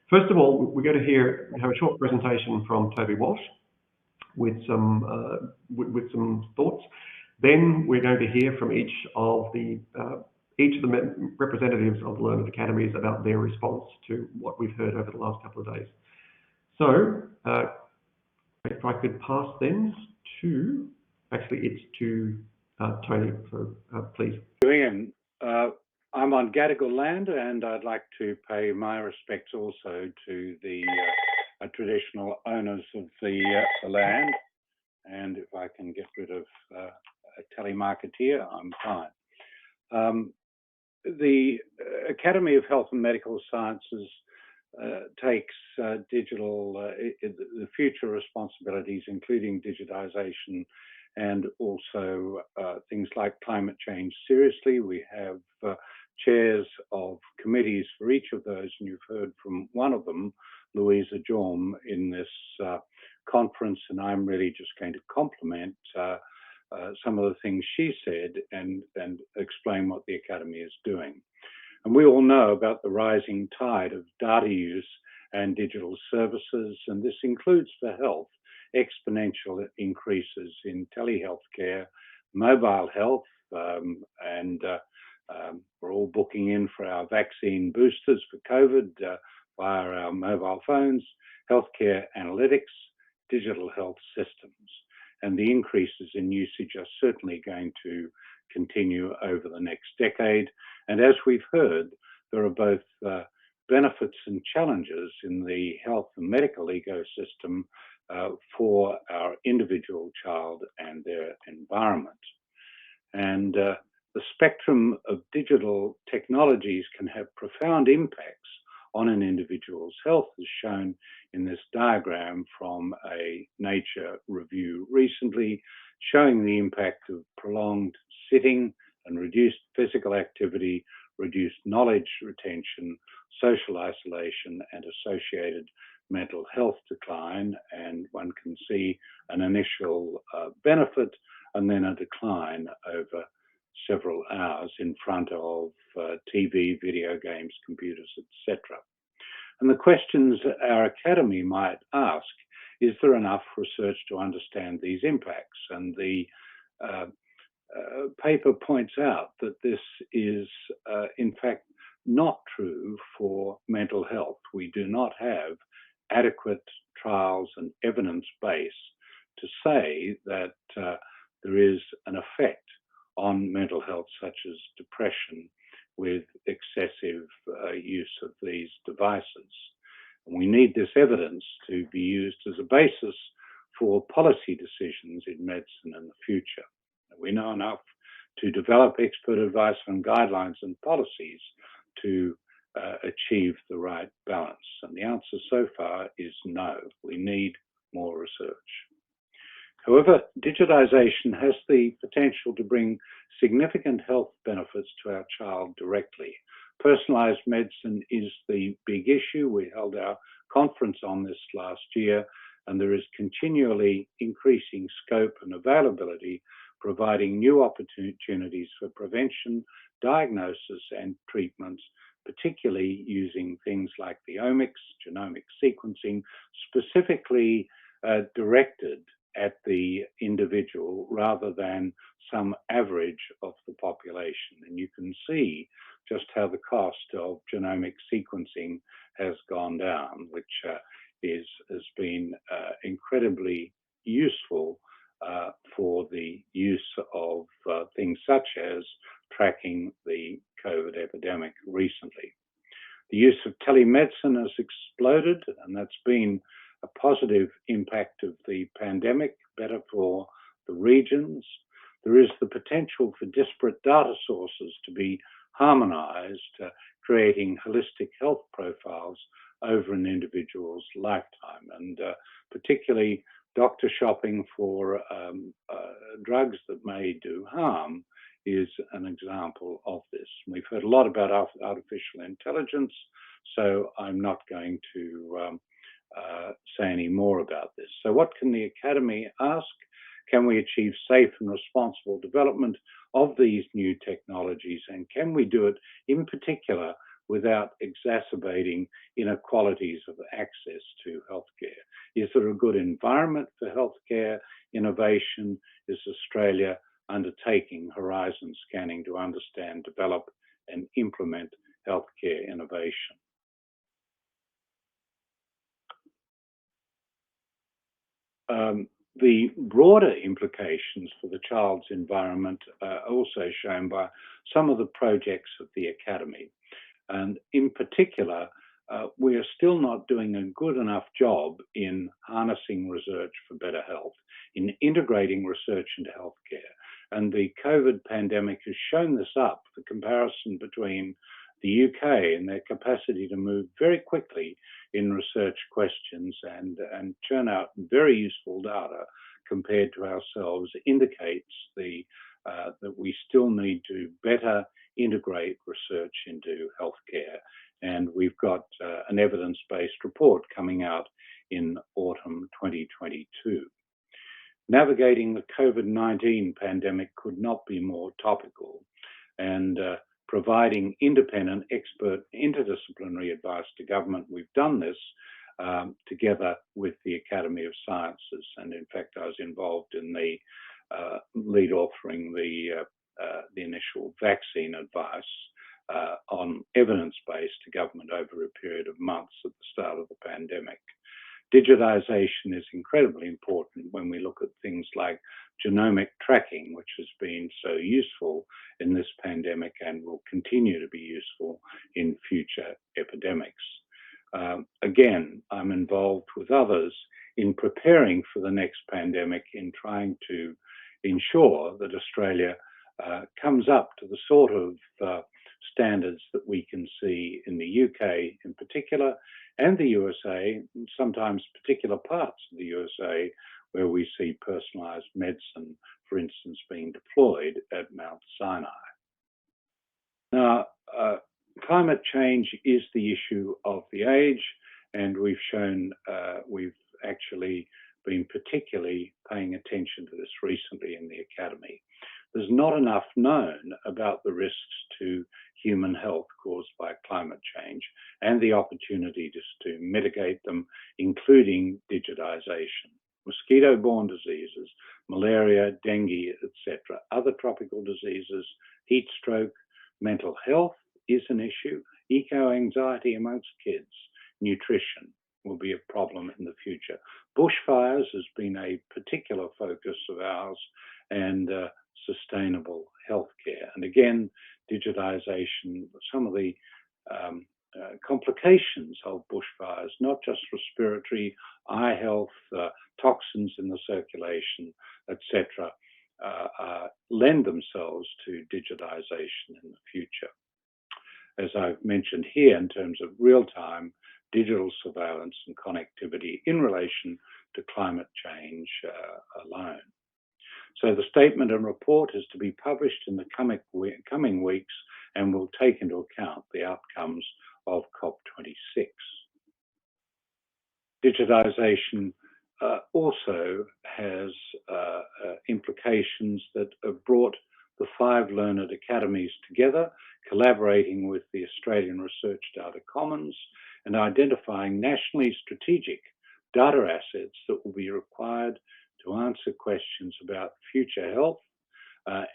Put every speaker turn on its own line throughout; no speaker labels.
First of all, we're going to have a short presentation from Toby Walsh with some thoughts. Then we're going to hear from each of the representatives of the Learned Academies about their response to what we've heard over the last couple of days. So, if I could pass then to, actually it's to Tony, so please.
I'm on Gadigal land, and I'd like to pay my respects also to the traditional owners of the land. And if I can get rid of a telemarketeer, I'm fine. The Academy of Health and Medical Sciences takes the future responsibilities, including digitisation and also things like climate change, seriously. We have chairs of committees for each of those, and you've heard from one of them, Louisa Jorm, in this conference, and I'm really just going to complement some of the things she said and explain what the Academy is doing. And we all know about the rising tide of data use and digital services, and this includes for health exponential increases in telehealth care, mobile health, and we're all booking in for our vaccine boosters for COVID via our mobile phones, healthcare analytics, digital health systems. And the increases in usage are certainly going to continue over the next decade. And as we've heard, there are both benefits and challenges in the health and medical ecosystem for our individual child and their environment. And the spectrum of digital technologies can have profound impacts on an individual's health, as shown in this diagram from a Nature review recently, showing the impact of prolonged sitting and reduced physical activity, reduced knowledge retention, social isolation, and associated mental health decline. And one can see an initial benefit and then a decline over several hours in front of TV, video games, computers, etc. And the questions our Academy might ask, is there enough research to understand these impacts? And the paper points out that this is in fact not true for mental health. We do not have adequate trials and evidence base to say that there is an effect on mental health, such as depression, with excessive use of these devices. And we need this evidence to be used as a basis for policy decisions in medicine in the future. We know enough to develop expert advice on guidelines and policies to achieve the right balance. And the answer so far is no. We need more research. However, digitization has the potential to bring significant health benefits to our child directly. Personalized medicine is the big issue. We held our conference on this last year, and there is continually increasing scope and availability, providing new opportunities for prevention, diagnosis, and treatments, particularly using things like the omics, genomic sequencing, specifically directed at the individual rather than some average of the population. And you can see just how the cost of genomic sequencing has gone down, which has been incredibly useful for the use of things such as tracking the COVID epidemic recently. The use of telemedicine has exploded, and that's been a positive impact of the pandemic, better for the regions. There is the potential for disparate data sources to be harmonized, creating holistic health profiles over an individual's lifetime, and particularly doctor shopping for drugs that may do harm is an example of this. We've heard a lot about artificial intelligence, so I'm not going to say any more about this. So what can the Academy ask? Can we achieve safe and responsible development of these new technologies? And can we do it in particular without exacerbating inequalities of access to healthcare? Is there a good environment for healthcare innovation? Is Australia undertaking horizon scanning to understand, develop, and implement healthcare innovation? The broader implications for the child's environment are also shown by some of the projects of the Academy. And in particular, we are still not doing a good enough job in harnessing research for better health, in integrating research into healthcare. And the COVID pandemic has shown this up, the comparison between the UK and their capacity to move very quickly in research questions and churn out very useful data compared to ourselves indicates that we still need to better integrate research into healthcare. And we've got an evidence-based report coming out in autumn 2022. Navigating the COVID-19 pandemic could not be more topical, and providing independent, expert, interdisciplinary advice to government. We've done this together with the Academy of Sciences, and in fact I was involved in the lead authoring the initial vaccine advice on evidence-based to government over a period of months at the start of the pandemic. Digitisation is incredibly important when we look at things like genomic tracking, which has been so useful in this pandemic and will continue to be useful in future epidemics. Again, I'm involved with others in preparing for the next pandemic, in trying to ensure that Australia comes up to the sort of standards that we can see in the UK in particular, and the USA, and sometimes particular parts of the USA, where we see personalised medicine, for instance, being deployed at Mount Sinai. Now, climate change is the issue of the age, and we've shown, we've actually been particularly paying attention to this recently in the Academy. There's not enough known about the risks to human health caused by climate change and the opportunities to mitigate them, including digitisation. Mosquito-borne diseases, malaria, dengue, etc., other tropical diseases, heat stroke, mental health is an issue, eco-anxiety amongst kids, nutrition will be a problem in the future. Bushfires has been a particular focus of ours, and sustainable healthcare. And again, digitisation, some of the complications of bushfires, not just respiratory, eye health, toxins in the circulation, etc., lend themselves to digitisation in the future. As I've mentioned here, in terms of real-time digital surveillance and connectivity in relation to climate change alone. So the statement and report is to be published in the coming weeks and will take into account the outcomes of COP26. Digitisation also has implications that have brought the 5 learned academies together, collaborating with the Australian Research Data Commons and identifying nationally strategic data assets that will be required to answer questions about future health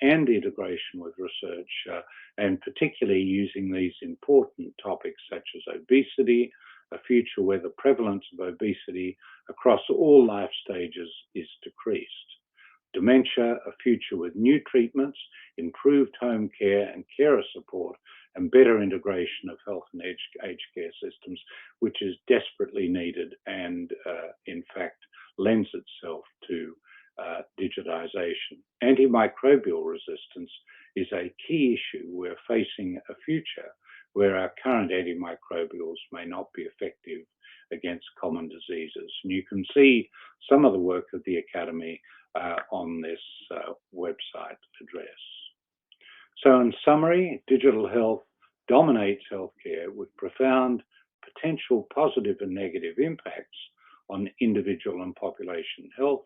and integration with research, and particularly using these important topics such as obesity, a future where the prevalence of obesity across all life stages is decreased. Dementia, a future with new treatments, improved home care and carer support, and better integration of health and aged care systems, which is desperately needed and in fact lends itself to digitisation. Antimicrobial resistance is a key issue. We're facing a future where our current antimicrobials may not be effective against common diseases. And you can see some of the work of the Academy on this website address. So in summary, digital health dominates healthcare with profound potential positive and negative impacts on individual and population health.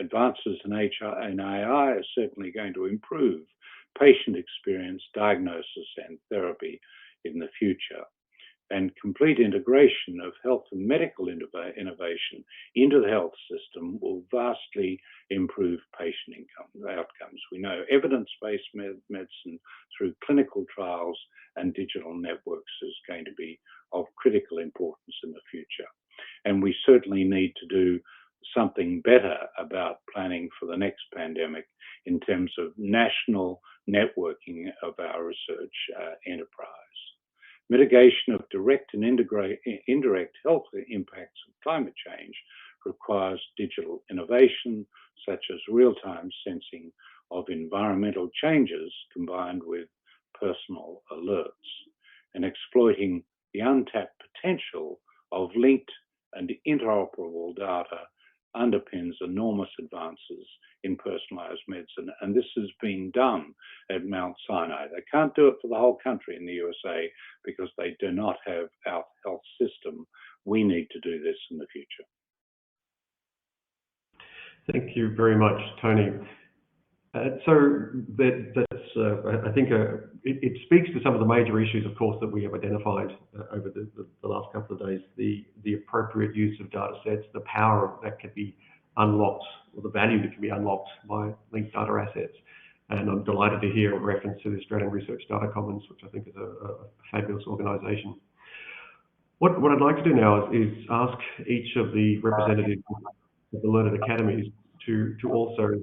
Advances in AI are certainly going to improve patient experience, diagnosis and therapy in the future. And complete integration of health and medical innovation into the health system will vastly improve patient outcomes. We know evidence-based medicine through clinical trials and digital networks is going to be of critical importance in the future. And we certainly need to do something better about planning for the next pandemic in terms of national networking of our research enterprise. Mitigation of direct and indirect health impacts of climate change requires digital innovation, such as real-time sensing of environmental changes combined with personal alerts, and exploiting the untapped potential of linked and interoperable data underpins enormous advances in personalised medicine, and this has been done at Mount Sinai. They can't do it for the whole country in the USA because they do not have our health system. We need to do this in the future.
Thank you very much, Tony. I think it speaks to some of the major issues, of course, that we have identified over the last couple of days. The appropriate use of data sets, the power that can be unlocked, or the value that can be unlocked by linked data assets. And I'm delighted to hear a reference to the Australian Research Data Commons, which I think is a fabulous organisation. What I'd like to do now is ask each of the representatives of the learned academies to also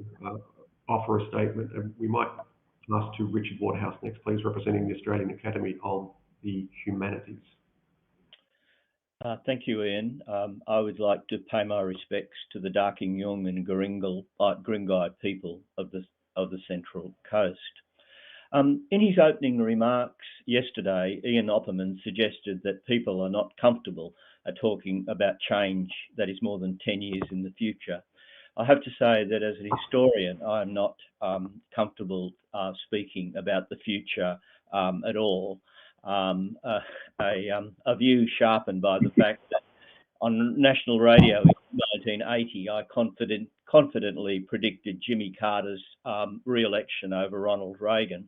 offer a statement, and we might ask to Richard Waterhouse next, please, representing the Australian Academy of the Humanities.
Thank you, Ian. I would like to pay my respects to the Darkinjung and Guringai people of the Central Coast. In his opening remarks yesterday, Ian Oppermann suggested that people are not comfortable talking about change that is more than 10 years in the future. I have to say that as an historian, I am not comfortable speaking about the future at all. A view sharpened by the fact that on national radio in 1980, I confidently predicted Jimmy Carter's re-election over Ronald Reagan.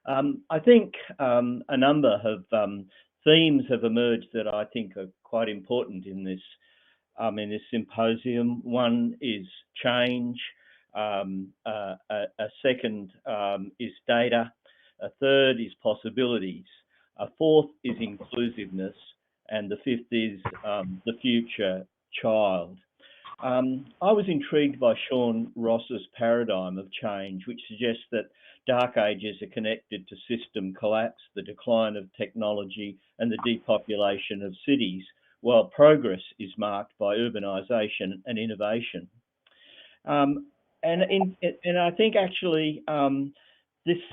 I think a number of themes have emerged that I think are quite important in this symposium. One is change, a second is data, a third is possibilities, a fourth is inclusiveness, and the fifth is the future child. I was intrigued by Sean Ross's paradigm of change, which suggests that dark ages are connected to system collapse, the decline of technology, and the depopulation of cities, while progress is marked by urbanisation and innovation. And I think actually this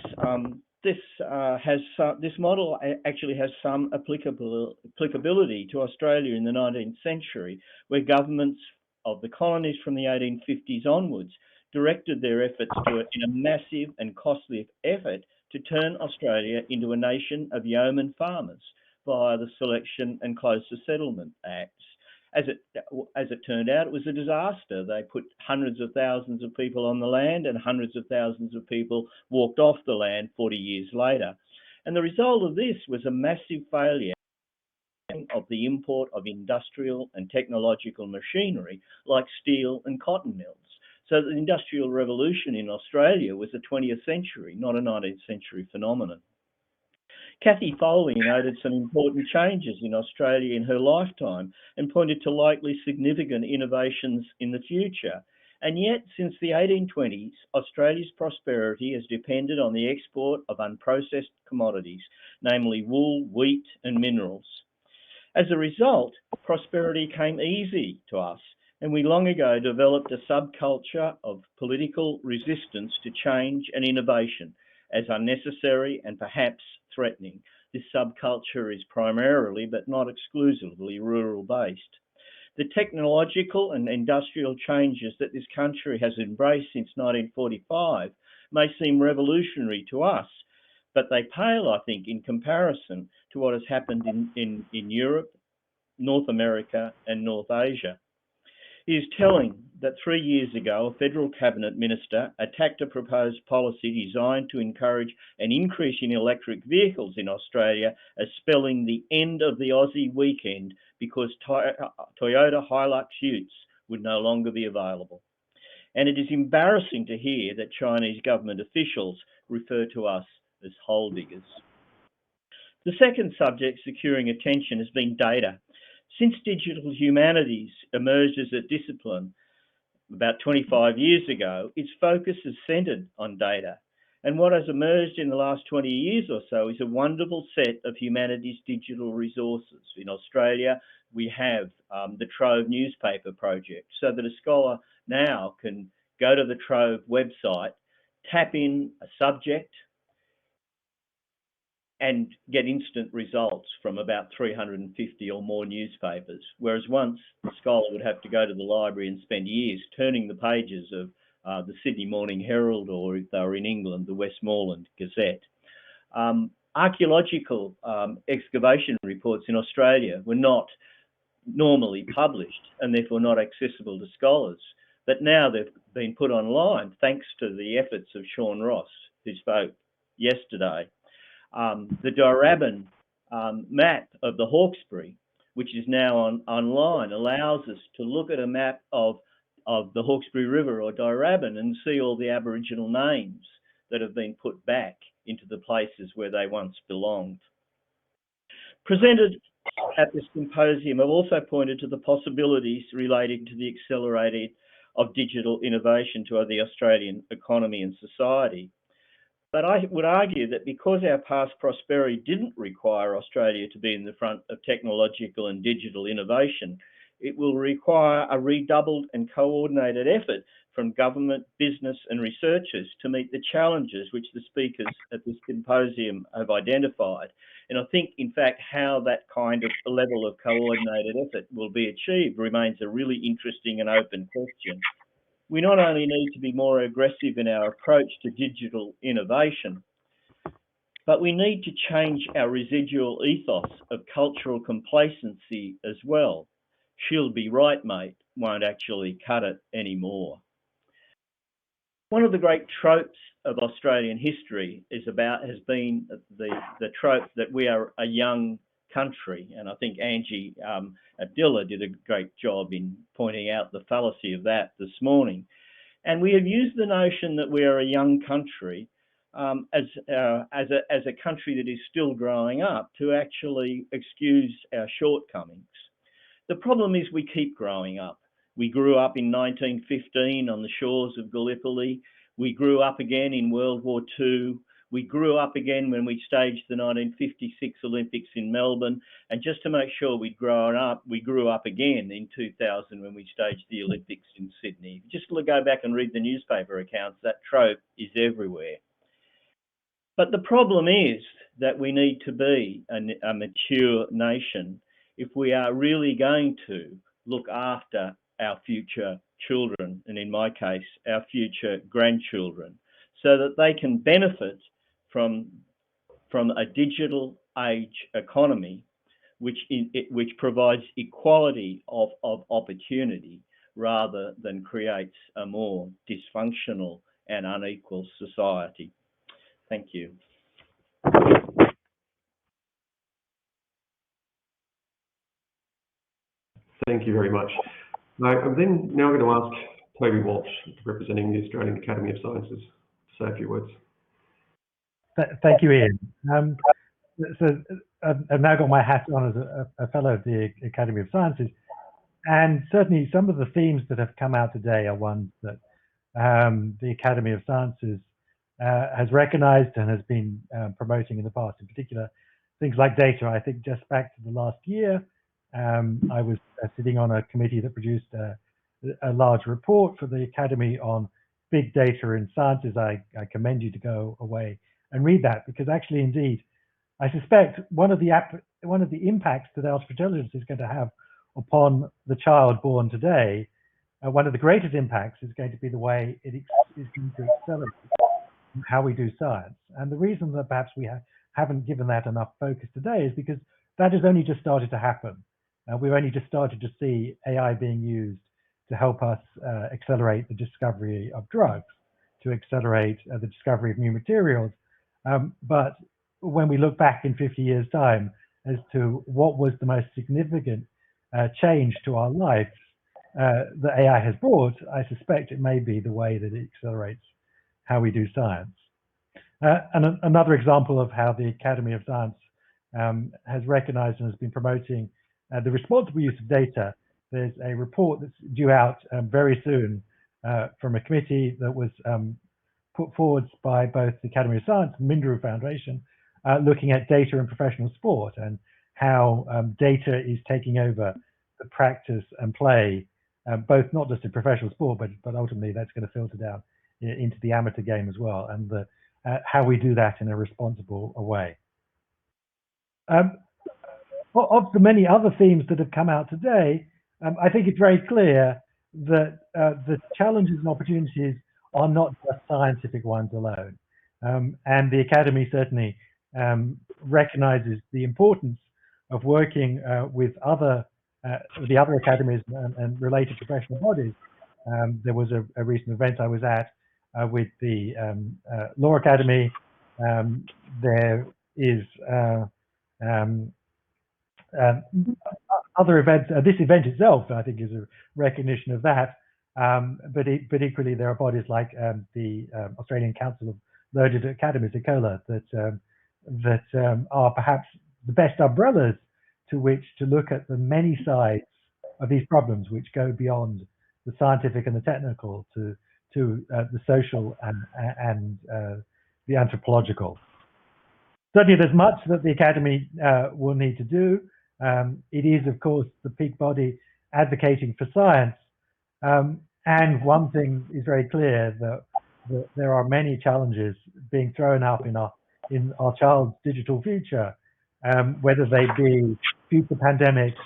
model actually has some applicability to Australia in the 19th century, where governments of the colonies from the 1850s onwards directed their efforts in a massive and costly effort to turn Australia into a nation of yeoman farmers via the Selection and Closer Settlement Acts. As it turned out, it was a disaster. They put hundreds of thousands of people on the land, and hundreds of thousands of people walked off the land 40 years later. And the result of this was a massive failure of the import of industrial and technological machinery like steel and cotton mills. So the Industrial Revolution in Australia was a 20th century, not a 19th century phenomenon. Cathy Foley noted some important changes in Australia in her lifetime and pointed to likely significant innovations in the future. And yet, since the 1820s, Australia's prosperity has depended on the export of unprocessed commodities, namely wool, wheat, and minerals. As a result, prosperity came easy to us, and we long ago developed a subculture of political resistance to change and innovation as unnecessary and perhaps threatening. This subculture is primarily, but not exclusively, rural-based. The technological and industrial changes that this country has embraced since 1945 may seem revolutionary to us, but they pale, I think, in comparison to what has happened in Europe, North America, and North Asia. It is telling that 3 years ago, a federal cabinet minister attacked a proposed policy designed to encourage an increase in electric vehicles in Australia as spelling the end of the Aussie weekend because Toyota Hilux utes would no longer be available. And it is embarrassing to hear that Chinese government officials refer to us as hole diggers. The second subject securing attention has been data. Since digital humanities emerged as a discipline about 25 years ago, its focus is centred on data. And what has emerged in the last 20 years or so is a wonderful set of humanities digital resources. In Australia, we have the Trove newspaper project, so that a scholar now can go to the Trove website, tap in a subject, and get instant results from about 350 or more newspapers, whereas once the scholar would have to go to the library and spend years turning the pages of the Sydney Morning Herald, or if they were in England, the Westmoreland Gazette. Archaeological excavation reports in Australia were not normally published and therefore not accessible to scholars, but now they've been put online thanks to the efforts of Sean Ross, who spoke yesterday. The Darebin map of the Hawkesbury, which is now online, allows us to look at a map of the Hawkesbury River or Darebin and see all the Aboriginal names that have been put back into the places where they once belonged. Presented at this symposium, I've also pointed to the possibilities relating to the accelerated of digital innovation to the Australian economy and society. But I would argue that because our past prosperity didn't require Australia to be in the front of technological and digital innovation, it will require a redoubled and coordinated effort from government, business and researchers to meet the challenges which the speakers at this symposium have identified. And I think, in fact, how that kind of level of coordinated effort will be achieved remains a really interesting and open question. We not only need to be more aggressive in our approach to digital innovation, but we need to change our residual ethos of cultural complacency as well. She'll be right, mate, won't actually cut it anymore. One of the great tropes of Australian history has been the trope that we are a young country, and I think Angie Abdullah did a great job in pointing out the fallacy of that this morning. And we have used the notion that we are a young country as a country that is still growing up to actually excuse our shortcomings. The problem is we keep growing up. We grew up in 1915 on the shores of Gallipoli. We grew up again in World War II. We grew up again when we staged the 1956 Olympics in Melbourne. And just to make sure we'd grown up, we grew up again in 2000 when we staged the Olympics in Sydney. Just go back and read the newspaper accounts, that trope is everywhere. But the problem is that we need to be a mature nation if we are really going to look after our future children, and in my case, our future grandchildren, so that they can benefit from a digital age economy which provides equality of opportunity rather than creates a more dysfunctional and unequal society. Thank you.
Thank you very much. I'm then now going to ask Toby Walsh, representing the Australian Academy of Sciences, to say a few words.
Thank you, Ian. So I've now got my hat on as a fellow of the Academy of Sciences, and certainly some of the themes that have come out today are ones that the Academy of Sciences has recognised and has been promoting in the past. In particular, things like data. I think just back to the last year, I was sitting on a committee that produced a large report for the Academy on big data in sciences. I commend you to go away and read that, because actually, indeed, I suspect one of the impacts that artificial intelligence is going to have upon the child born today, one of the greatest impacts is going to be the way it is going to accelerate how we do science. And the reason that perhaps we haven't given that enough focus today is because that has only just started to happen. We've only just started to see AI being used to help us accelerate the discovery of drugs, to accelerate the discovery of new materials. But when we look back in 50 years' time as to what was the most significant change to our lives that AI has brought, I suspect it may be the way that it accelerates how we do science. And another example of how the Academy of Science has recognized and has been promoting the responsible use of data. There's a report that's due out very soon from a committee that was put forward by both the Academy of Science and Mindru Foundation, looking at data in professional sport and how data is taking over the practice and play, both not just in professional sport, but ultimately that's going to filter down into the amateur game as well, and how we do that in a responsible way. Of the many other themes that have come out today, I think it's very clear that the challenges and opportunities are not just scientific ones alone. And the Academy certainly recognizes the importance of working with the other academies and related professional bodies. There was a recent event I was at with the Law Academy. There is other events. This event itself, I think, is a recognition of that. But equally, there are bodies like the Australian Council of Learned Academies, ACOLA, that are perhaps the best umbrellas to which to look at the many sides of these problems, which go beyond the scientific and the technical to the social and the anthropological. Certainly, there's much that the Academy will need to do. It is, of course, the peak body advocating for science. And one thing is very clear, that there are many challenges being thrown up in our child's digital future, whether they be future pandemics,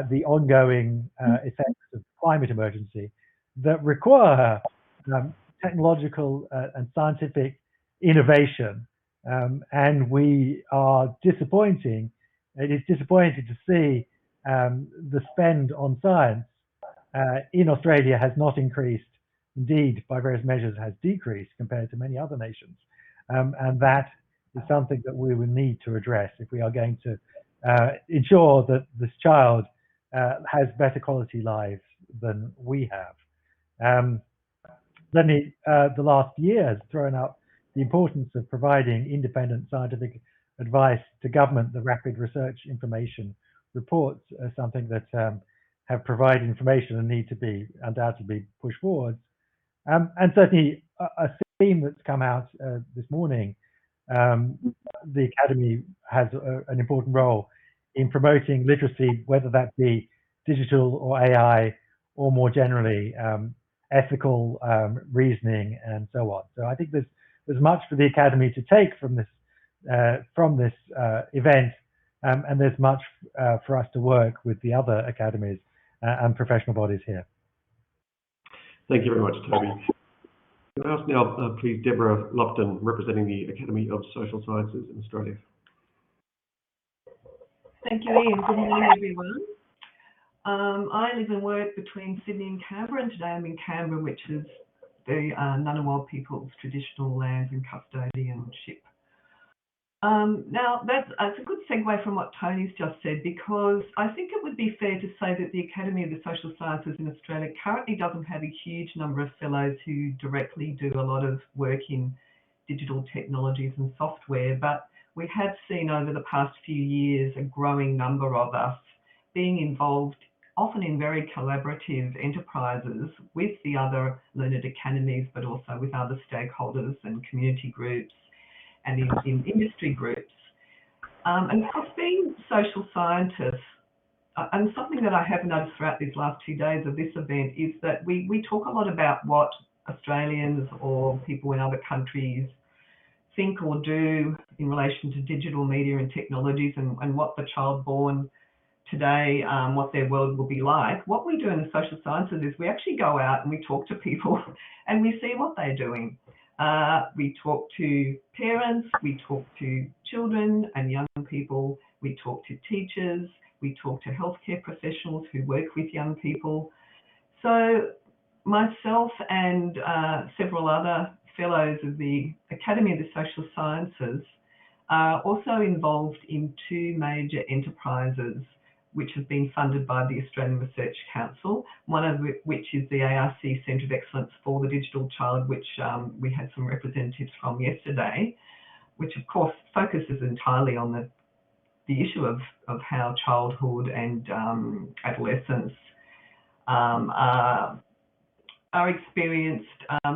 the ongoing effects of climate emergency, that require technological and scientific innovation. And we are disappointing. It is disappointing to see the spend on science in Australia has not increased. Indeed, by various measures, has decreased compared to many other nations. And that is something that we will need to address if we are going to ensure that this child has better quality lives than we have. Certainly, the last year has thrown up the importance of providing independent scientific advice to government. The rapid research information reports are something that have provided information and need to be undoubtedly pushed forward. And certainly a theme that's come out this morning, the Academy has an important role in promoting literacy, whether that be digital or AI, or more generally ethical reasoning and so on. So I think there's much for the Academy to take from this event, and there's much for us to work with the other academies and professional bodies here.
Thank you very much, Toby. Can I ask now, please, Deborah Lupton, representing the Academy of Social Sciences in Australia.
Thank you, Ian. Good morning, everyone. I live and work between Sydney and Canberra, and today I'm in Canberra, which is the Ngunnawal people's traditional lands and custodianship. Now, that's a good segue from what Tony's just said, because I think it would be fair to say that the Academy of the Social Sciences in Australia currently doesn't have a huge number of fellows who directly do a lot of work in digital technologies and software, but we have seen over the past few years a growing number of us being involved, often in very collaborative enterprises with the other learned academies, but also with other stakeholders and community groups and in industry groups. And of course, being social scientists, and something that I have noticed throughout these last 2 days of this event is that we talk a lot about what Australians or people in other countries think or do in relation to digital media and technologies, and what the child born today, what their world will be like. What we do in the social sciences is we actually go out and we talk to people and we see what they're doing. We talk to parents, we talk to children and young people, we talk to teachers, we talk to healthcare professionals who work with young people. So myself and several other fellows of the Academy of the Social Sciences are also involved in two major enterprises which have been funded by the Australian Research Council, one of which is the ARC Centre of Excellence for the Digital Child, which we had some representatives from yesterday, which of course focuses entirely on the issue of how childhood and adolescence are experienced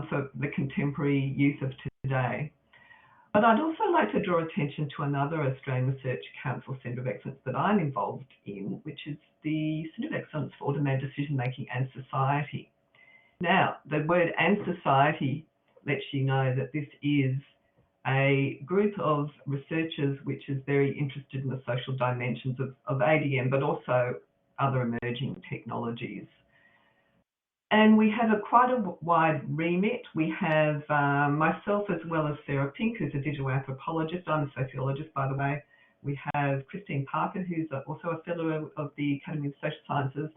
for the contemporary youth of today. But I'd also like to draw attention to another Australian Research Council Centre of Excellence that I'm involved in, which is the Centre of Excellence for Automated Decision Making and Society. Now, the word "and society" lets you know that this is a group of researchers which is very interested in the social dimensions of ADM, but also other emerging technologies. And we have quite a wide remit. We have myself as well as Sarah Pink, who's a digital anthropologist. I'm a sociologist, by the way. We have Christine Parker, who's also a fellow of the Academy of Social Sciences.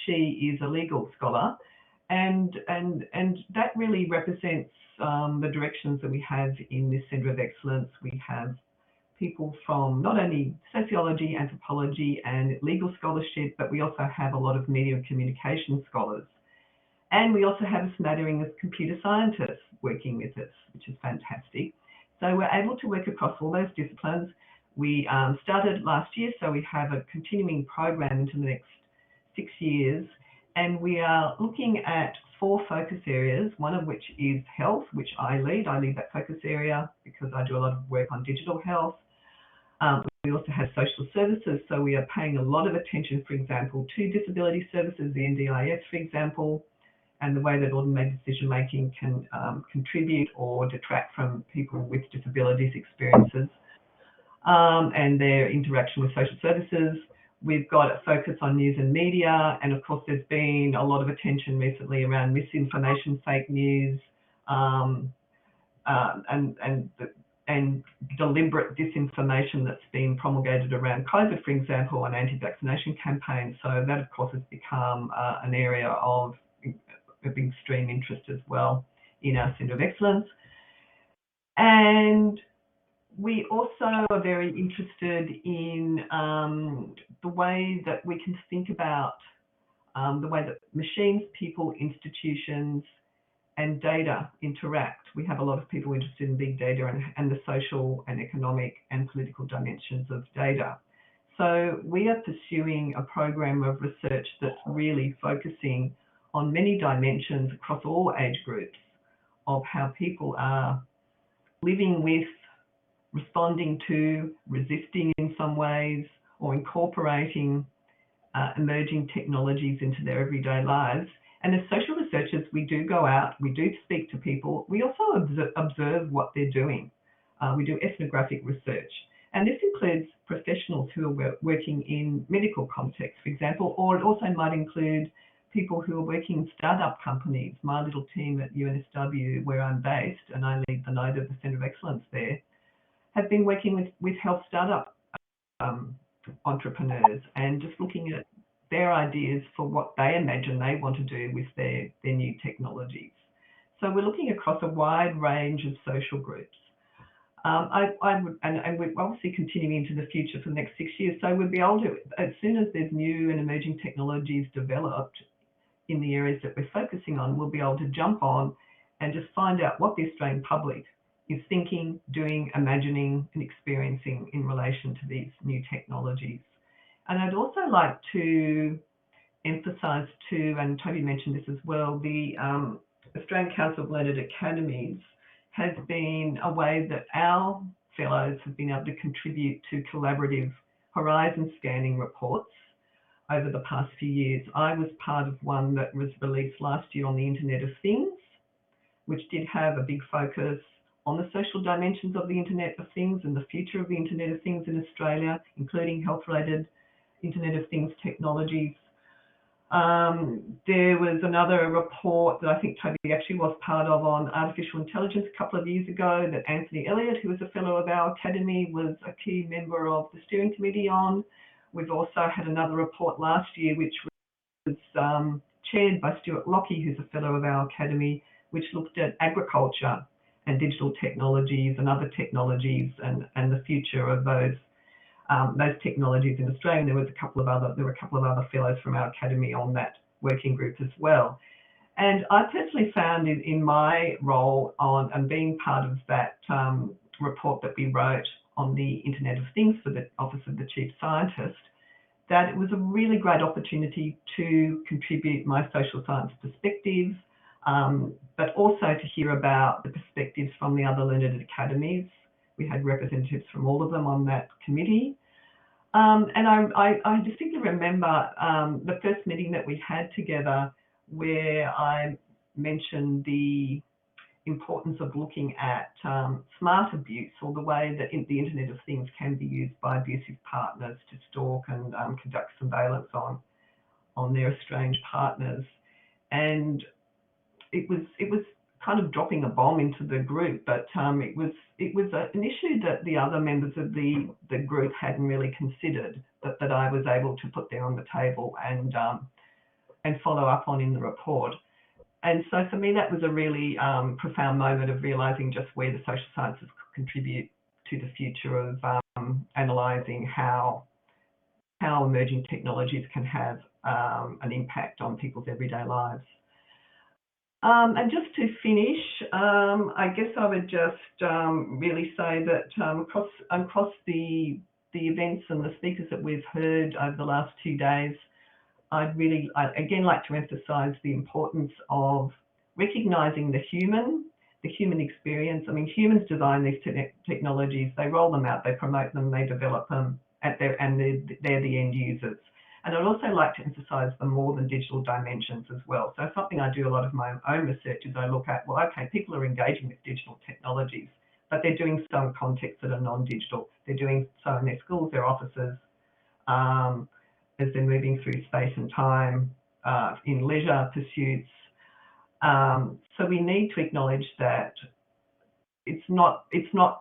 She is a legal scholar. And that really represents the directions that we have in this Centre of Excellence. We have people from not only sociology, anthropology, and legal scholarship, but we also have a lot of media and communication scholars. And we also have a smattering of computer scientists working with us, which is fantastic. So we're able to work across all those disciplines. We started last year, so we have a continuing program into the next 6 years. And we are looking at 4 focus areas, one of which is health, which I lead. I lead that focus area because I do a lot of work on digital health. We also have social services, so we are paying a lot of attention, for example, to disability services, the NDIS, for example, and the way that automated decision-making can contribute or detract from people with disabilities experiences and their interaction with social services. We've got a focus on news and media, and of course there's been a lot of attention recently around misinformation, fake news, and deliberate disinformation that's been promulgated around COVID, for example, and anti-vaccination campaigns. So that, of course, has become an area of extreme interest as well in our Centre of Excellence. And we also are very interested in the way that we can think about the way that machines, people, institutions, and data interact. We have a lot of people interested in big data and the social and economic and political dimensions of data. So we are pursuing a program of research that's really focusing on many dimensions across all age groups of how people are living with, responding to, resisting in some ways, or incorporating emerging technologies into their everyday lives. And as social researchers, we do go out, we do speak to people, we also observe what they're doing. We do ethnographic research. And this includes professionals who are working in medical contexts, for example, or it also might include people who are working in startup companies. My little team at UNSW, where I'm based, and I lead the node of the Centre of Excellence there, have been working with health startup entrepreneurs and just looking at their ideas for what they imagine they want to do with their new technologies. So we're looking across a wide range of social groups. And we're obviously continuing into the future for the next 6 years. So we'll be able to, as soon as there's new and emerging technologies developed in the areas that we're focusing on, we'll be able to jump on and just find out what the Australian public is thinking, doing, imagining, and experiencing in relation to these new technologies. And I'd also like to emphasise too, and Toby mentioned this as well, the Australian Council of Learned Academies has been a way that our fellows have been able to contribute to collaborative horizon scanning reports over the past few years. I was part of one that was released last year on the Internet of Things, which did have a big focus on the social dimensions of the Internet of Things and the future of the Internet of Things in Australia, including health-related Internet of Things technologies. There was another report that I think Toby actually was part of on artificial intelligence a couple of years ago that Anthony Elliott, who was a fellow of our academy, was a key member of the steering committee on. We've also had another report last year which was chaired by Stuart Lockie, who's a fellow of our academy, which looked at agriculture and digital technologies and other technologies and the future of those technologies in Australia. And there were a couple of other fellows from our academy on that working group as well. And I personally found in my role on and being part of that report that we wrote on the Internet of Things for the Office of the Chief Scientist, that it was a really great opportunity to contribute my social science perspectives, but also to hear about the perspectives from the other learned academies. We had representatives from all of them on that committee. And I distinctly remember the first meeting that we had together where I mentioned the importance of looking at smart abuse, or the way that the Internet of Things can be used by abusive partners to stalk and conduct surveillance on their estranged partners. And it was kind of dropping a bomb into the group, but it was an issue that the other members of the group hadn't really considered, that I was able to put there on the table and follow up on in the report. And so for me, that was a really profound moment of realising just where the social sciences could contribute to the future of analysing how emerging technologies can have an impact on people's everyday lives. And just to finish, I guess I would just really say that across the events and the speakers that we've heard over the last 2 days, I'd again like to emphasise the importance of recognising the human experience. I mean, humans design these technologies, they roll them out, they promote them, they develop them, and they're the end users. And I'd also like to emphasise the more than digital dimensions as well. So something I do a lot of my own research is I look at, well, okay, people are engaging with digital technologies, but they're doing so in contexts that are non-digital. They're doing so in their schools, their offices, as they're moving through space and time, in leisure pursuits. So we need to acknowledge that it's not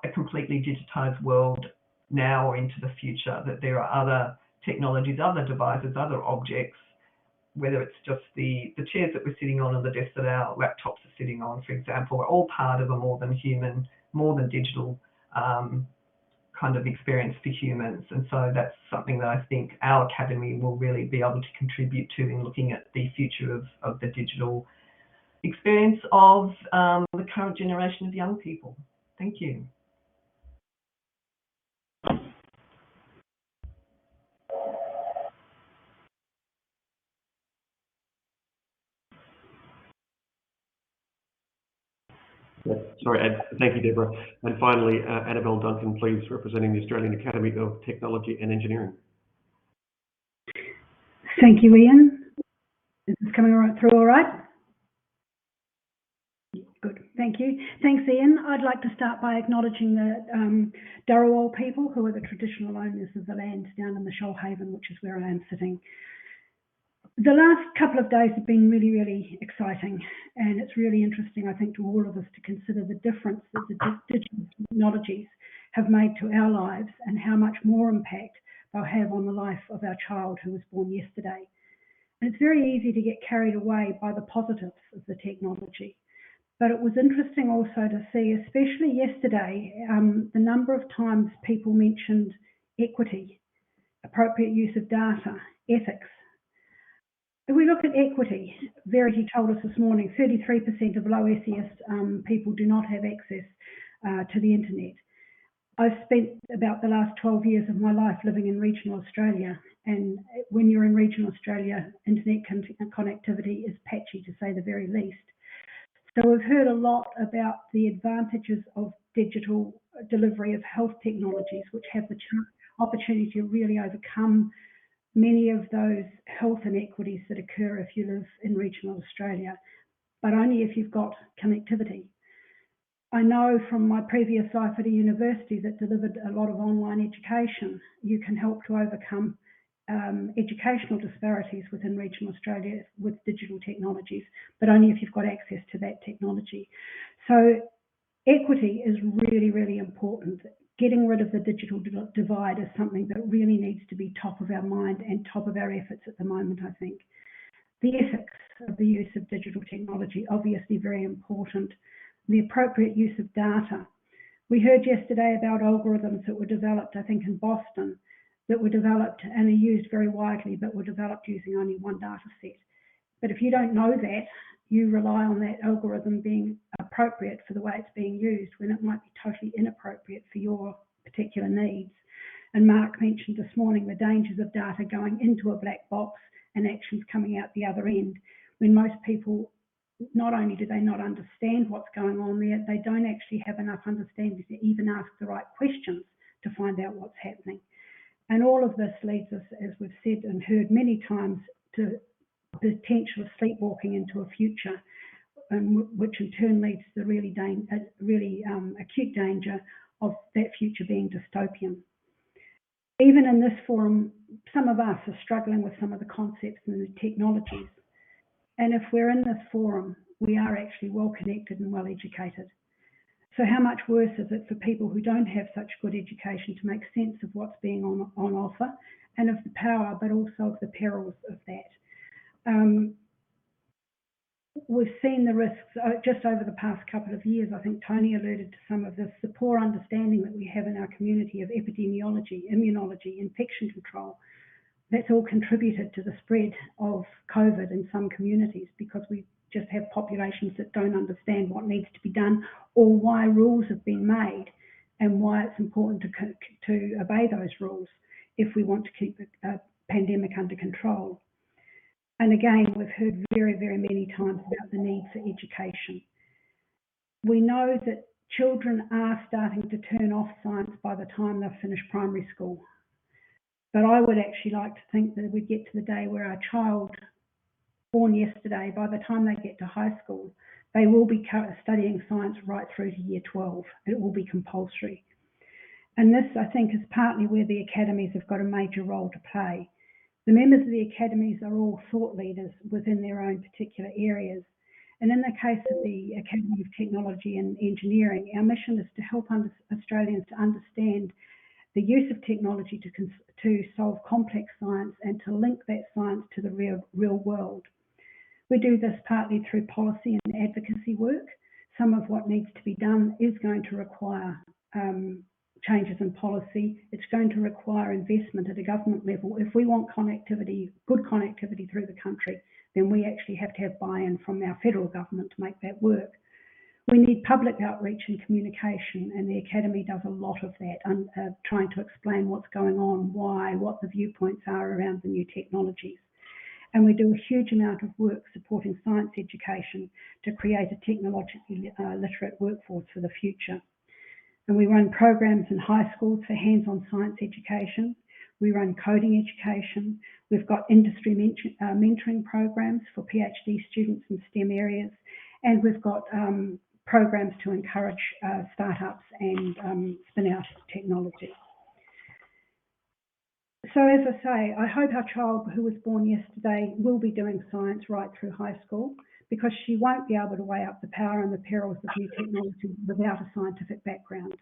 a completely digitised world now or into the future, that there are other technologies, other devices, other objects, whether it's just the chairs that we're sitting on or the desks that our laptops are sitting on, for example, are all part of a more than human, more than digital kind of experience for humans. And so that's something that I think our academy will really be able to contribute to in looking at the future of the digital experience of the current generation of young people. Thank you.
Sorry, thank you, Deborah. And finally, Annabelle Duncan, please, representing the Australian Academy of Technology and Engineering.
Thank you, Ian. Is this coming through all right? Good, thank you. Thanks, Ian. I'd like to start by acknowledging the Dharawal people, who are the traditional owners of the land down in the Shoalhaven, which is where I am sitting. The last couple of days have been really, really exciting, and it's really interesting, I think, to all of us to consider the difference that the digital technologies have made to our lives and how much more impact they'll have on the life of our child who was born yesterday. And it's very easy to get carried away by the positives of the technology. But it was interesting also to see, especially yesterday, the number of times people mentioned equity, appropriate use of data, ethics. If we look at equity, Verity told us this morning, 33% of low SES people do not have access to the internet. I've spent about the last 12 years of my life living in regional Australia, and when you're in regional Australia, internet connectivity is patchy, to say the very least. So we've heard a lot about the advantages of digital delivery of health technologies, which have the opportunity to really overcome many of those health inequities that occur if you live in regional Australia, but only if you've got connectivity. I know from my previous life at a university that delivered a lot of online education, you can help to overcome educational disparities within regional Australia with digital technologies, but only if you've got access to that technology. So equity is really, really important. Getting rid of the digital divide is something that really needs to be top of our mind and top of our efforts at the moment, I think. The ethics of the use of digital technology, obviously very important. The appropriate use of data. We heard yesterday about algorithms that were developed, I think in Boston, that were developed and are used very widely, but were developed using only one data set. But if you don't know that, you rely on that algorithm being appropriate for the way it's being used when it might be totally inappropriate for your particular needs. And Mark mentioned this morning the dangers of data going into a black box and actions coming out the other end, when most people, not only do they not understand what's going on there, they don't actually have enough understanding to even ask the right questions to find out what's happening. And all of this leads us, as we've said and heard many times, to the potential of sleepwalking into a future, which in turn leads to the really acute danger of that future being dystopian. Even in this forum, some of us are struggling with some of the concepts and the technologies. And if we're in this forum, we are actually well connected and well educated. So how much worse is it for people who don't have such good education to make sense of what's being on offer and of the power, but also of the perils of that? We've seen the risks just over the past couple of years. I think Tony alluded to some of this, the poor understanding that we have in our community of epidemiology, immunology, infection control. That's all contributed to the spread of COVID in some communities, because we just have populations that don't understand what needs to be done or why rules have been made and why it's important to obey those rules if we want to keep a pandemic under control. And again, we've heard very, very many times about the need for education. We know that children are starting to turn off science by the time they've finished primary school. But I would actually like to think that we get to the day where our child born yesterday, by the time they get to high school, they will be studying science right through to year 12. It will be compulsory. And this, I think, is partly where the academies have got a major role to play. The members of the academies are all thought leaders within their own particular areas. And in the case of the Academy of Technology and Engineering, our mission is to help Australians to understand the use of technology to solve complex science and to link that science to the real world. We do this partly through policy and advocacy work. Some of what needs to be done is going to require changes in policy. It's going to require investment at a government level. If we want connectivity, good connectivity through the country, then we actually have to have buy-in from our federal government to make that work. We need public outreach and communication, and the Academy does a lot of that, trying to explain what's going on, why, what the viewpoints are around the new technologies. And we do a huge amount of work supporting science education to create a technologically literate workforce for the future. And we run programs in high schools for hands-on science education. We run coding education. We've got industry mentoring programs for PhD students in STEM areas. And we've got programs to encourage startups and spin out technology. So as I say, I hope our child who was born yesterday will be doing science right through high school, because she won't be able to weigh up the power and the perils of new technology without a scientific background.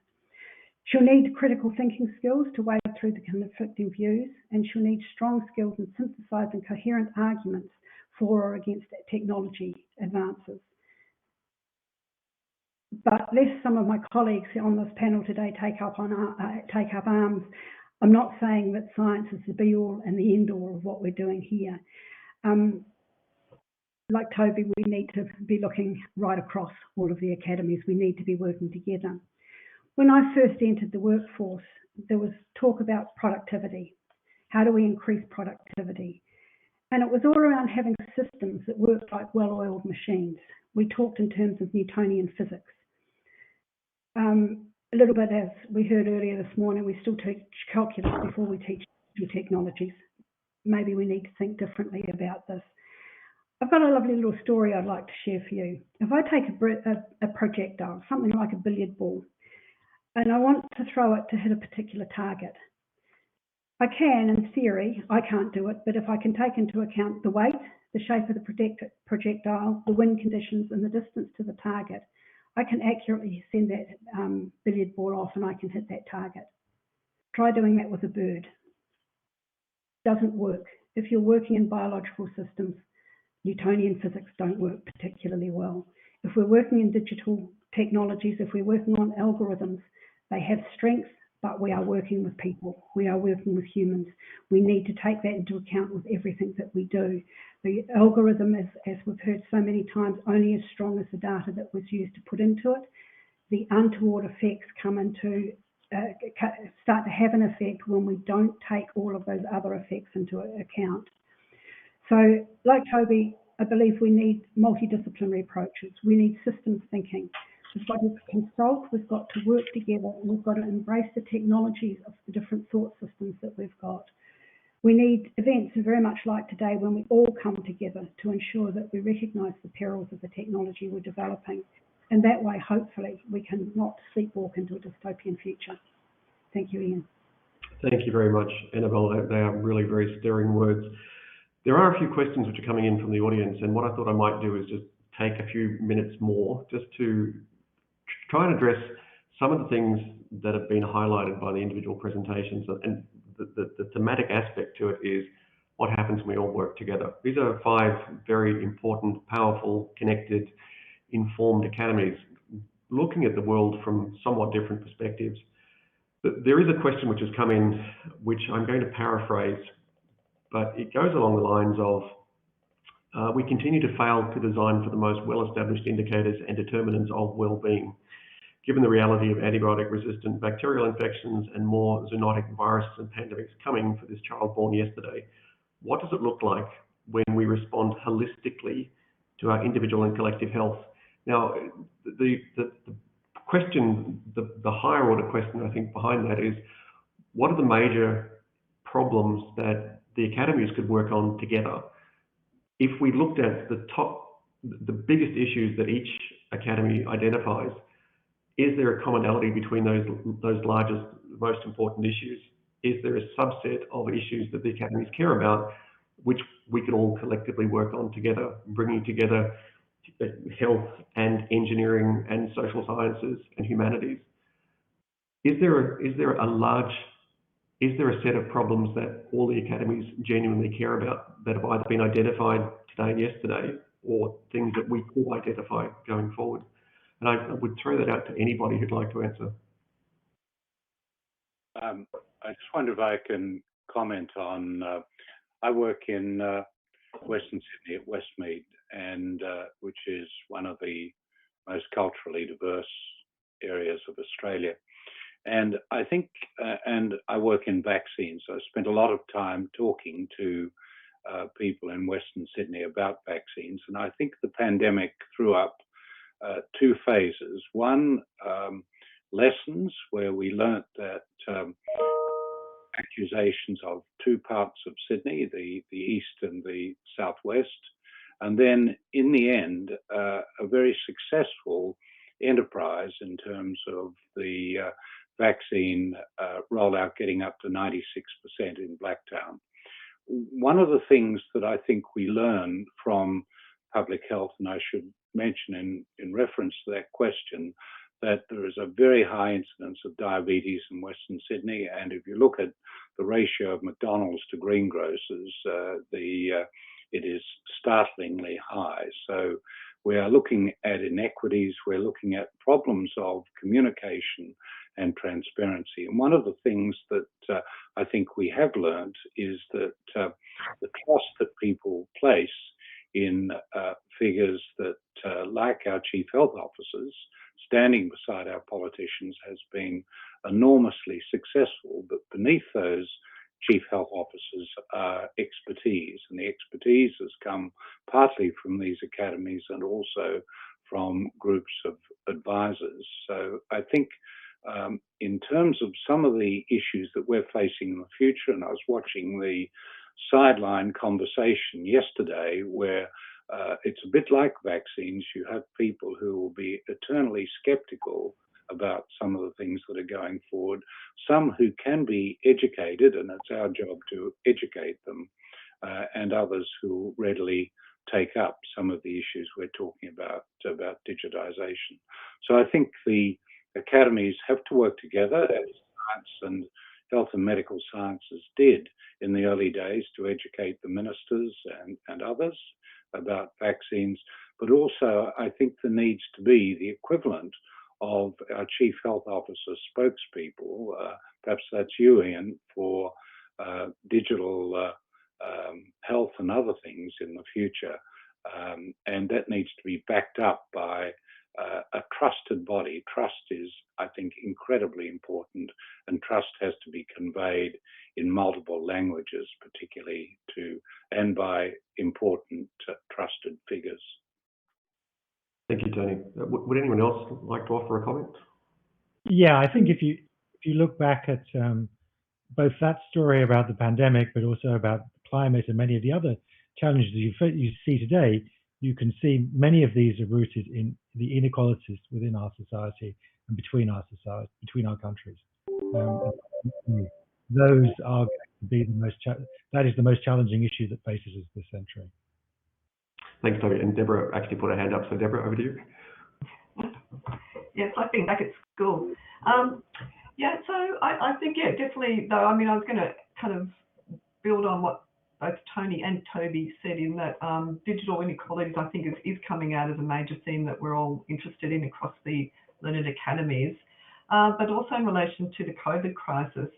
She'll need critical thinking skills to wade through the conflicting views, and she'll need strong skills in synthesising coherent arguments for or against technology advances. But lest some of my colleagues on this panel today take up arms, I'm not saying that science is the be-all and the end-all of what we're doing here. Like Toby, we need to be looking right across all of the academies. We need to be working together. When I first entered the workforce, there was talk about productivity. How do we increase productivity? And it was all around having systems that worked like well-oiled machines. We talked in terms of Newtonian physics. A little bit, as we heard earlier this morning, we still teach calculus before we teach new technologies. Maybe we need to think differently about this. I've got a lovely little story I'd like to share for you. If I take a projectile, something like a billiard ball, and I want to throw it to hit a particular target, I can, in theory, I can't do it, but if I can take into account the weight, the shape of the projectile, the wind conditions, and the distance to the target, I can accurately send that billiard ball off and I can hit that target. Try doing that with a bird. Doesn't work. If you're working in biological systems, Newtonian physics don't work particularly well. If we're working in digital technologies, if we're working on algorithms, they have strengths, but we are working with people. We are working with humans. We need to take that into account with everything that we do. The algorithm, as we've heard so many times, only as strong as the data that was used to put into it. The untoward effects come into start to have an effect when we don't take all of those other effects into account. So, like Toby, I believe we need multidisciplinary approaches. We need systems thinking. We've got to consult, we've got to work together, and we've got to embrace the technologies of the different thought systems that we've got. We need events very much like today when we all come together to ensure that we recognise the perils of the technology we're developing. And that way, hopefully, we can not sleepwalk into a dystopian future. Thank you, Ian.
Thank you very much, Annabelle. They are really very stirring words. There are a few questions which are coming in from the audience, and what I thought I might do is just take a few minutes more just to try and address some of the things that have been highlighted by the individual presentations. And the thematic aspect to it is what happens when we all work together. These are 5 very important, powerful, connected, informed academies looking at the world from somewhat different perspectives. But there is a question which has come in, which I'm going to paraphrase, but it goes along the lines of, we continue to fail to design for the most well-established indicators and determinants of well-being. Given the reality of antibiotic-resistant bacterial infections and more zoonotic viruses and pandemics coming for this child born yesterday, what does it look like when we respond holistically to our individual and collective health? Now, the question, the higher order question I think behind that is, what are the major problems that the academies could work on together? If we looked at the biggest issues that each academy identifies, is there a commonality between those largest, most important issues? Is there a subset of issues that the academies care about, which we can all collectively work on together, bringing together health and engineering and social sciences and humanities? Is there a set of problems that all the academies genuinely care about that have either been identified today and yesterday, or things that we could identify going forward? And I would throw that out to anybody who'd like to answer.
I just wonder if I can comment on, I work in Western Sydney at Westmead, and which is one of the most culturally diverse areas of Australia. And I think, and I work in vaccines, so I spent a lot of time talking to people in Western Sydney about vaccines. And I think the pandemic threw up 2 phases. One, lessons, where we learnt that accusations of 2 parts of Sydney, the east and the southwest, and then in the end, a very successful enterprise in terms of the vaccine rollout getting up to 96% in Blacktown. One of the things that I think we learn from public health, and I should mention in reference to that question, that there is a very high incidence of diabetes in Western Sydney, and if you look at the ratio of McDonald's to greengrocers, it is startlingly high. So we are looking at inequities, we're looking at problems of communication and transparency. And one of the things that I think we have learned is that the trust that people place in figures that, like our chief health officers, standing beside our politicians has been enormously successful, but beneath those chief health officers are expertise, and the expertise has come partly from these academies and also from groups of advisors. So I think in terms of some of the issues that we're facing in the future, and I was watching the sideline conversation yesterday where it's a bit like vaccines. You have people who will be eternally skeptical about some of the things that are going forward, some who can be educated, and it's our job to educate them, and others who readily take up some of the issues we're talking about digitization. So I think the academies have to work together, as science and health and medical sciences did in the early days, to educate the ministers and others. about vaccines, but also I think there needs to be the equivalent of our Chief Health Officer spokespeople, perhaps that's you, Ian, for digital health and other things in the future. And that needs to be backed up by a trusted body. Trust is, I think, incredibly important, and trust has to be conveyed in multiple languages, particularly and by important trusted figures.
Thank you, Tony. Would anyone else like to offer a comment?
Yeah, I think if you look back at both that story about the pandemic, but also about climate and many of the other challenges you see today, you can see many of these are rooted in the inequalities within our society and between our countries. Those are going to be that is the most challenging issue that faces us this century.
Thanks, Toby. And Deborah actually put her hand up. So Deborah, over to you.
Yes, I've been back at school. Yeah, so I think, yeah, definitely, though, I mean, I was going to kind of build on what both Tony and Toby said in that digital inequalities, I think, is coming out as a major theme that we're all interested in across the learned academies, but also in relation to the COVID crisis.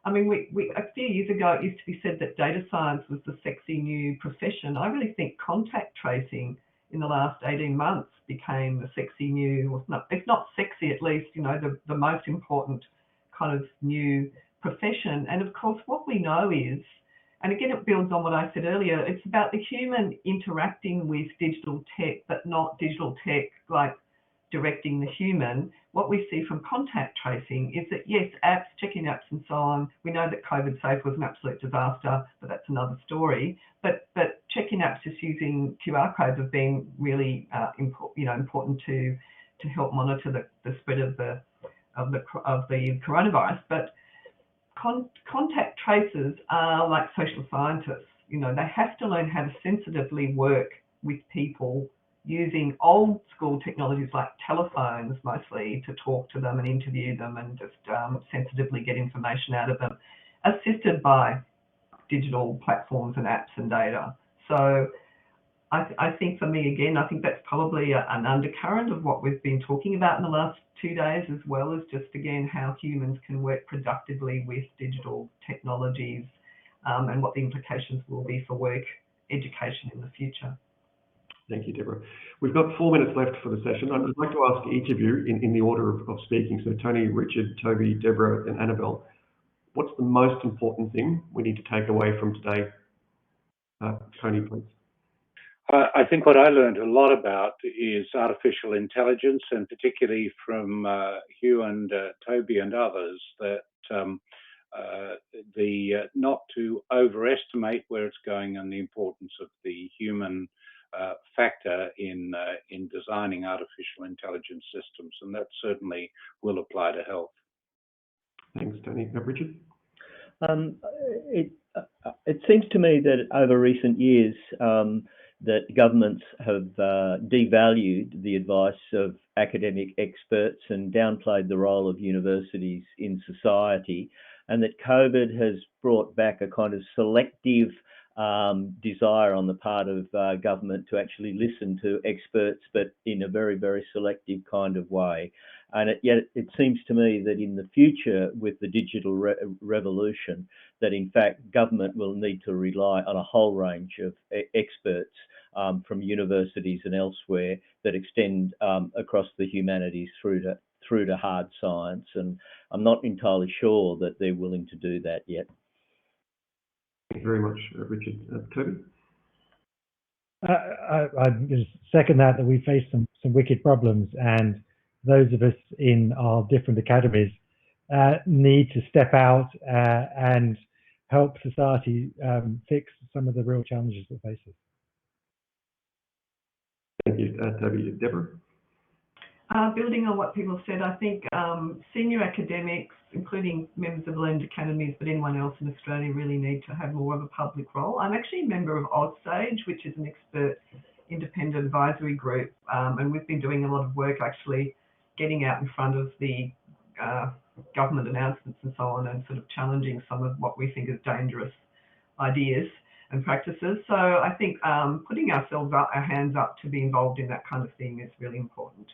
I mean, a few years ago, it used to be said that data science was the sexy new profession. I really think contact tracing in the last 18 months became the sexy new, it's not sexy at least, you know, the most important kind of new profession. And of course, what we know is, and again, it builds on what I said earlier, it's about the human interacting with digital tech, but not digital tech like directing the human. What we see from contact tracing is that, yes, apps, check-in apps and so on, we know that COVID Safe was an absolute disaster, but that's another story. But check-in apps just using QR codes have been really important to help monitor the spread of the coronavirus. But contact tracers are like social scientists. You know, they have to learn how to sensitively work with people using old school technologies like telephones mostly to talk to them and interview them and just sensitively get information out of them, assisted by digital platforms and apps and data. So I think for me, again, I think that's probably an undercurrent of what we've been talking about in the last 2 days, as well as just, again, how humans can work productively with digital technologies and what the implications will be for work education in the future.
Thank you, Deborah. We've got 4 minutes left for the session. I'd like to ask each of you in the order of speaking. So Tony, Richard, Toby, Deborah, and Annabelle, what's the most important thing we need to take away from today? Tony, please.
I think what I learned a lot about is artificial intelligence, and particularly from Hugh and Toby and others, that not to overestimate where it's going and the importance of the human factor in designing artificial intelligence systems, and that certainly will apply to health.
Thanks, Tony. Richard?
It seems to me that over recent years that governments have devalued the advice of academic experts and downplayed the role of universities in society, and that COVID has brought back a kind of selective desire on the part of government to actually listen to experts, but in a very, very selective kind of way. And yet it seems to me that in the future, with the digital revolution, that in fact government will need to rely on a whole range of experts from universities and elsewhere that extend across the humanities through to hard science. And I'm not entirely sure that they're willing to do that yet.
Thank you very much, Richard. Toby?
I just second that we face some wicked problems, and those of us in our different academies need to step out and help society fix some of the real challenges that face us.
Thank you, Toby. Deborah?
Building on what people said, I think senior academics, including members of learned academies, but anyone else in Australia, really need to have more of a public role. I'm actually a member of AusSage, which is an expert independent advisory group, and we've been doing a lot of work actually getting out in front of the government announcements and so on, and sort of challenging some of what we think is dangerous ideas. and practices. So I think putting our hands up to be involved in that kind of thing is really important.